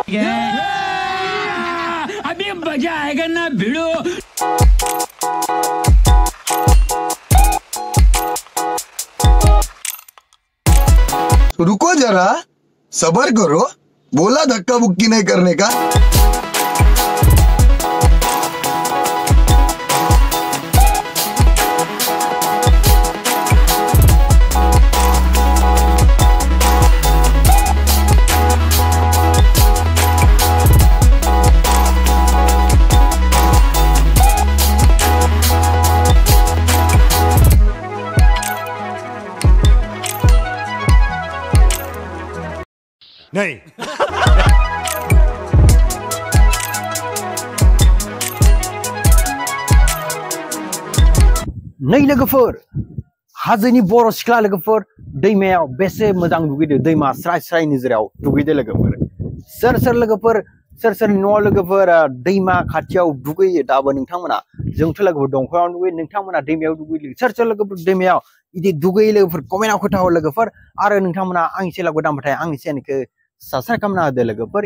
अभी मजा आएगा ना भिड़ो। रुको जरा, सब्र करो, बोला धक्का बुक्की नहीं करने का। नहीं नहीं लोगोफोर हाजोनि बर' सिख्ला लोगोफोर दैमायाव बेसे मोजां दुगैदो दैमा स्राय स्राय निजोराव दुगैदो लोगोफोर सोर लोगोफोर सोर न'आव लोगोफोर दैमा खाथियाव दुगैयो दाबो नोंथांमोना जोंथ' लोगोफोर दंखलाव दुगैयो नोंथांमोना दैमायाव दुगैयो सोर लोगोफोर दैमायाव इदि दुगैयो लोगोफोर कमेन्टआव खोन्थाहर लोगोफोर आरो नोंथांमोना आंनि चेनेलखौ दांबाथाय आंनि चेनेलखौ साबस्क्राइब खालामना होदो लोगोफोर।